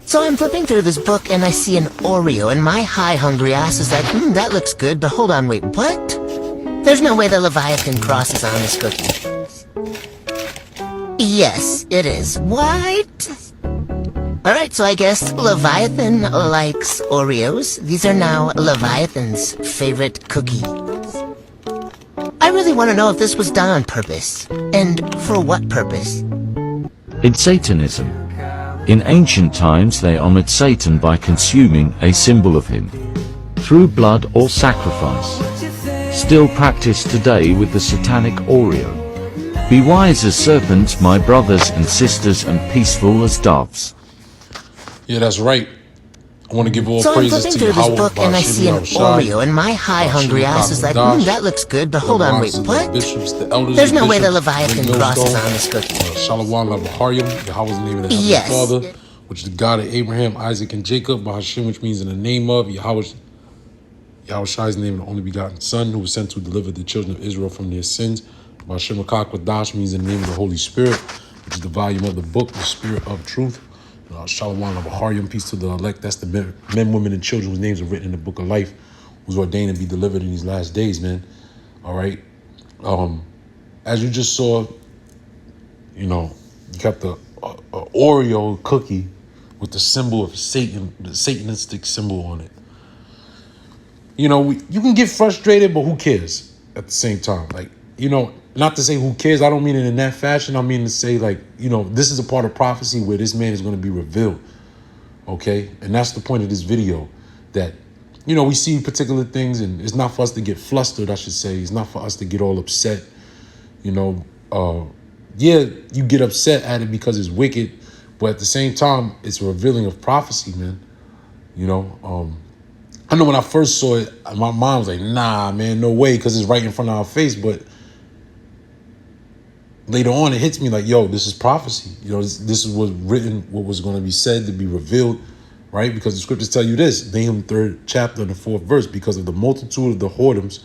So I'm flipping through this book and I see an Oreo, and my high hungry ass is like, that looks good, but hold on, wait, what? There's no way the Leviathan cross is on this cookie. Yes, it is. What? Alright, so I guess Leviathan likes Oreos. These are now Leviathan's favorite cookie. I really want to know if this was done on purpose. And for what purpose? It's Satanism. In ancient times they honored Satan by consuming a symbol of him through blood or sacrifice. Still practiced today with the satanic Oreo. Be wise as serpents, my brothers and sisters, and peaceful as doves. Yeah, that's right. I want to give all so praises to I'm flipping through this book and I see an Oreo, and my high hungry ass is like, that looks good, but hold on, wait, what? There's no way the Leviathan crosses on this cookie. Shalom Labaharyam, Yahweh's name of the Heavenly Father, which is the God of Abraham, Isaac, and Jacob, Bahashim, which means in the name of Yahweh Shai's name, the only begotten Son, who was sent to deliver the children of Israel from their sins. Bahashim Akakwadash means in the name of the Holy Spirit, which is the volume of the book, the Spirit of Truth. Shalom Labaharyam, peace to the elect. That's the men, women, and children whose names are written in the book of life, who's ordained to be delivered in these last days, man. All right. As you just saw, you know, you got the Oreo cookie with the symbol of Satan, the Satanistic symbol on it. You know, you can get frustrated, but who cares at the same time? Like, you know, not to say who cares. I don't mean it in that fashion. I mean to say, like, you know, this is a part of prophecy where this man is going to be revealed. Okay. And that's the point of this video, that, you know, we see particular things, and it's not for us to get flustered, I should say. It's not for us to get all upset. You know, yeah, you get upset at it because it's wicked, but at the same time, it's a revealing of prophecy, man. You know, I know when I first saw it, my mom was like, nah, man, no way, because it's right in front of our face. But later on, it hits me like, yo, this is prophecy. You know, this is what's written, what was going to be said to be revealed, right? Because the scriptures tell you this, Nahum 3rd chapter and the 4th verse, because of the multitude of the whoredoms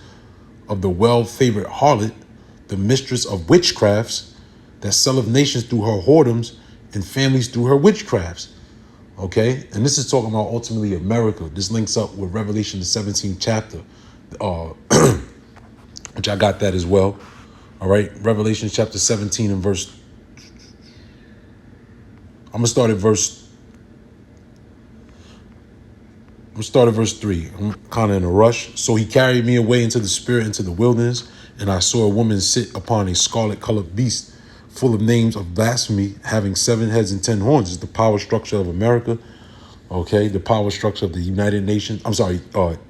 of the well-favored harlot, the mistress of witchcrafts, that selleth nations through her whoredoms and families through her witchcrafts. Okay, and this is talking about ultimately America. This links up with Revelation, the 17th chapter, which I got that as well. All right, Revelation chapter 17 and verse. I'm gonna start at verse 3. I'm kind of in a rush. So he carried me away into the spirit, into the wilderness, and I saw a woman sit upon a scarlet-colored beast, full of names of blasphemy, having 7 heads and 10 horns. Is the power structure of America. Okay, the power structure of the United Nations. I'm sorry,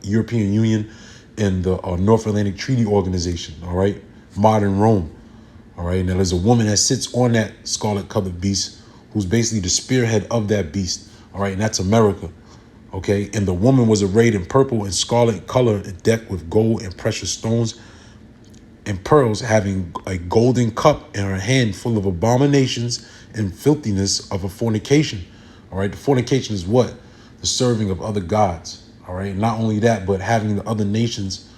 European Union and the North Atlantic Treaty Organization. All right, modern Rome. All right, now there's a woman that sits on that scarlet-colored beast, who's basically the spearhead of that beast. All right, and that's America. Okay, and the woman was arrayed in purple and scarlet color, and decked with gold and precious stones and pearls, having a golden cup in her hand, full of abominations and filthiness of a fornication. All right, the fornication is what? The serving of other gods. All right, not only that, but having the other nations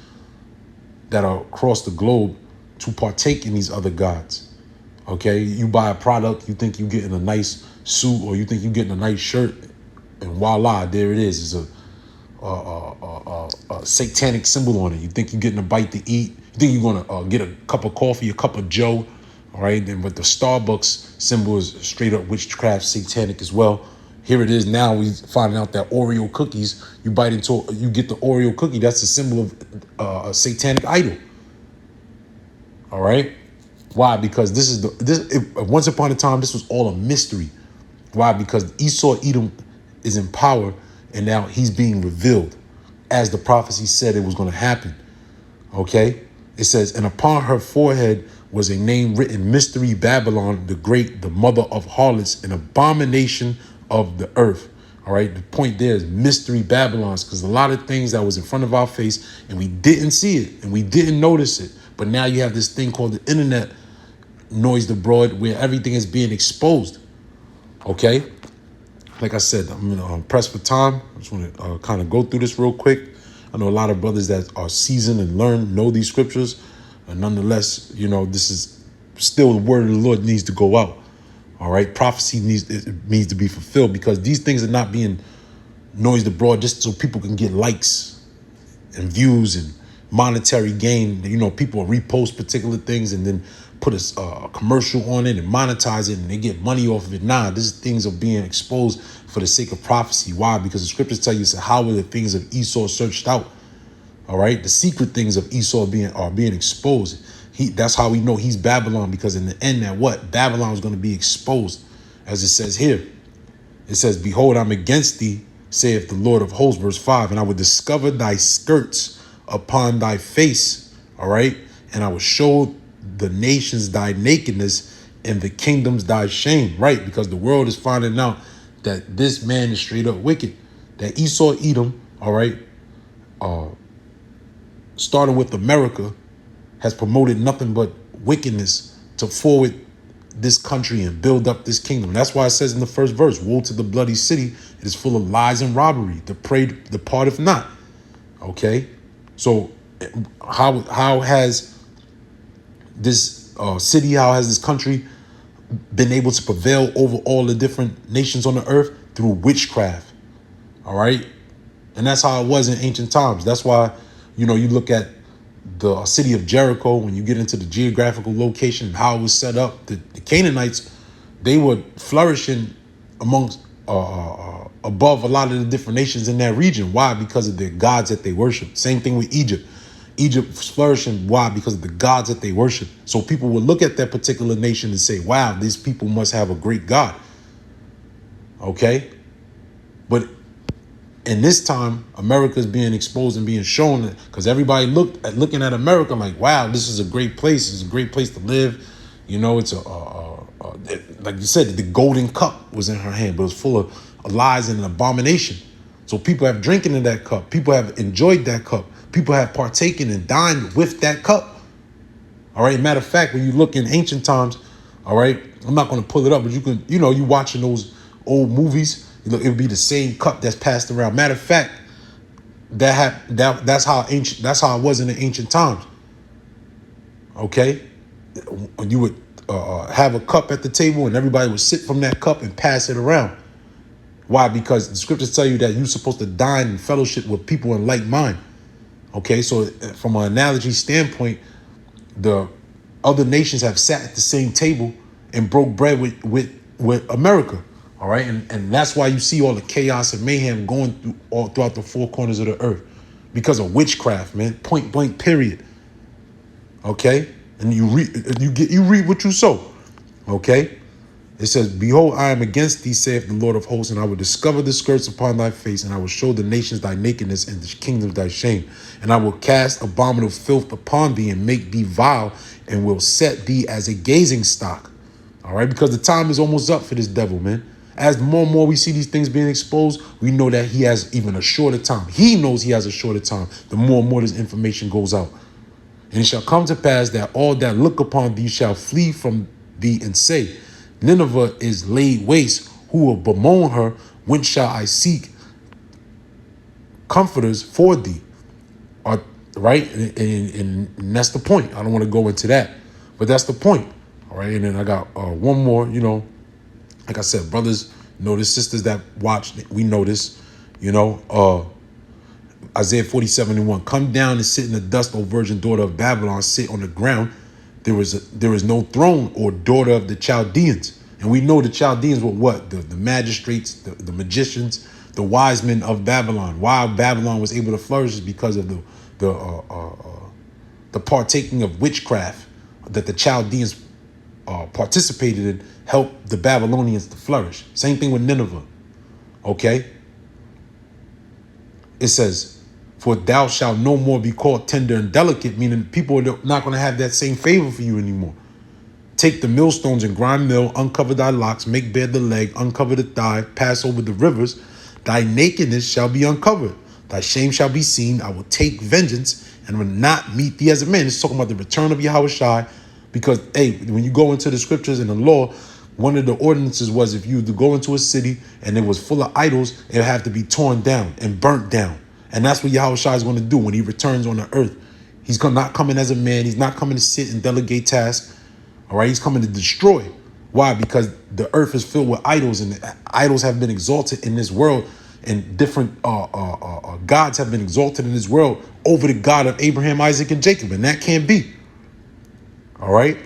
that are across the globe to partake in these other gods. Okay, you buy a product, you think you're getting a nice suit, or you think you're getting a nice shirt, and voila, there it is. It's a satanic symbol on it. You think you're getting a bite to eat. You think you're going to get a cup of coffee, a cup of Joe. All right. Then, but the Starbucks symbol is straight up witchcraft, satanic as well. Here it is now. We finding out that Oreo cookies, you bite into, you get the Oreo cookie. That's a symbol of a satanic idol. All right. Why? Because this is once upon a time, this was all a mystery. Why? Because Esau, Edom is in power, and now he's being revealed as the prophecy said it was going to happen. Okay. It says, and upon her forehead was a name written, Mystery Babylon the Great, the mother of harlots, an abomination of the earth. All right. The point there is Mystery Babylons, because a lot of things that was in front of our face and we didn't see it and we didn't notice it. But now you have this thing called the internet noised abroad, where everything is being exposed. Okay. Like I said, I'm pressed for time. I just want to kind of go through this real quick. I know a lot of brothers that are seasoned and know these scriptures. And nonetheless, you know, this is still the word of the Lord needs to go out. All right, prophecy needs to be fulfilled, because these things are not being noised abroad just so people can get likes and views and monetary gain. You know, people repost particular things and then put a commercial on it and monetize it, and they get money off of it. Nah, these things are being exposed for the sake of prophecy. Why? Because the scriptures tell you, how are the things of Esau searched out? All right, the secret things of Esau are being exposed. That's how we know he's Babylon, because in the end, Babylon is going to be exposed, as it says here. It says, "Behold, I'm against thee, saith the Lord of hosts," verse 5, "and I will discover thy skirts upon thy face." All right, "and I will show the nations thy nakedness, and the kingdoms thy shame." Right, because the world is finding out that this man is straight up wicked. That Esau, Edom, all right, starting with America, has promoted nothing but wickedness to forward this country and build up this kingdom. That's why it says in the first verse, "Woe to the bloody city, it is full of lies and robbery. The prey departeth not." Okay, so how has this city, how has this country been able to prevail over all the different nations on the earth? Through witchcraft. All right, and that's how it was in ancient times. That's why, you know, you look at the city of Jericho, when you get into the geographical location and how it was set up, the Canaanites, they were flourishing amongst above a lot of the different nations in that region. Why? Because of their gods that they worship. Same thing with Egypt. Egypt was flourishing. Why? Because of the gods that they worship. So people would look at that particular nation and say, wow, these people must have a great God. Okay, but in this time, America is being exposed and being shown, because everybody looking at America like, wow, this is a great place. It's a great place to live. You know, it's like you said, the golden cup was in her hand, but it was full of lies and an abomination. So people have drinking in that cup. People have enjoyed that cup. People have partaken and dined with that cup. All right. Matter of fact, when you look in ancient times, all right, I'm not going to pull it up, but you can, you know, you watching those old movies, it would be the same cup that's passed around. Matter of fact, that's how it was in the ancient times. Okay, when you would have a cup at the table and everybody would sit from that cup and pass it around. Why? Because the scriptures tell you that you're supposed to dine in fellowship with people in like mind. Okay, so from an analogy standpoint, the other nations have sat at the same table and broke bread with America. All right, and that's why you see all the chaos and mayhem going through all throughout the four corners of the earth, because of witchcraft, man. Point blank, period. Okay, and you read what you sow. Okay, it says, "Behold, I am against thee, saith the Lord of hosts, and I will discover the skirts upon thy face, and I will show the nations thy nakedness, and the kingdoms thy shame. And I will cast abominable filth upon thee, and make thee vile, and will set thee as a gazing stock." All right, because the time is almost up for this devil, man. As more and more we see these things being exposed, we know that he has even a shorter time. He knows he has a shorter time. The more and more this information goes out. "And it shall come to pass that all that look upon thee shall flee from thee and say, Nineveh is laid waste. Who will bemoan her? Whence shall I seek comforters for thee?" Right? And that's the point. I don't want to go into that, but that's the point. All right. And then I got one more, you know. Like I said, brothers know this, sisters that watch, we know this, you know. Isaiah 47:1, "Come down and sit in the dust, O virgin daughter of Babylon, sit on the ground. There is no throne, or daughter of the Chaldeans." And we know the Chaldeans were what? The magistrates, the magicians, the wise men of Babylon. Why Babylon was able to flourish is because of the partaking of witchcraft that the Chaldeans participated in, helped the Babylonians to flourish. Same thing with Nineveh. Okay. It says, "For thou shalt no more be called tender and delicate," meaning people are not going to have that same favor for you anymore. "Take the millstones and grind mill, uncover thy locks, make bare the leg, uncover the thigh, pass over the rivers. Thy nakedness shall be uncovered. Thy shame shall be seen. I will take vengeance and will not meet thee as a man." It's talking about the return of Yahweh Shai. Because, hey, when you go into the scriptures and the law, one of the ordinances was if you to go into a city and it was full of idols, it would have to be torn down and burnt down. And that's what Yahweh Shai is going to do when he returns on the earth. He's not coming as a man. He's not coming to sit and delegate tasks. All right. He's coming to destroy. Why? Because the earth is filled with idols, and idols have been exalted in this world, and different gods have been exalted in this world over the God of Abraham, Isaac, and Jacob, and that can't be. All right.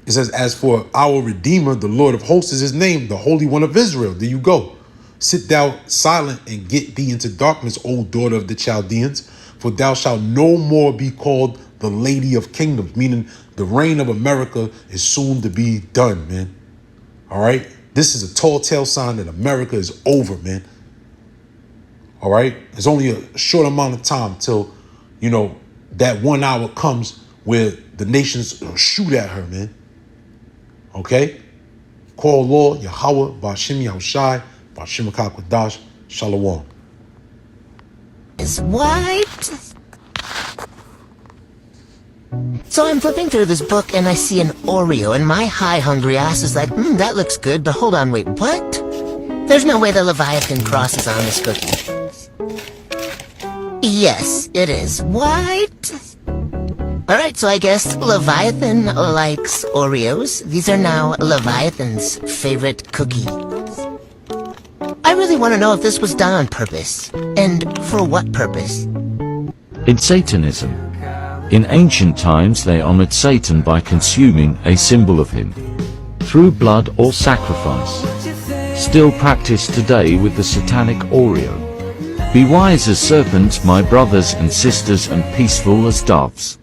It says, as for our Redeemer, the Lord of hosts is his name, the Holy One of Israel. There you go. Sit thou silent and get thee into darkness, O daughter of the Chaldeans, for thou shalt no more be called the Lady of Kingdoms, meaning the reign of America is soon to be done, man. All right. This is a tall tale sign that America is over, man. All right. There's only a short amount of time till, you know, that 1 hour comes where the nations shoot at her, man. Okay? Call Lord, Yahweh, Bashim Yahushai, Bashim Kakwadash, Shalom. Is white. So I'm flipping through this book and I see an Oreo, and my high hungry ass is like, that looks good, but hold on, wait, what? There's no way the Leviathan crosses on this cookie. Yes, it is white. Alright, so I guess Leviathan likes Oreos. These are now Leviathan's favorite cookie. I really want to know if this was done on purpose. And for what purpose? In Satanism. In ancient times they honored Satan by consuming a symbol of him through blood or sacrifice. Still practiced today with the satanic Oreo. Be wise as serpents, my brothers and sisters, and peaceful as doves.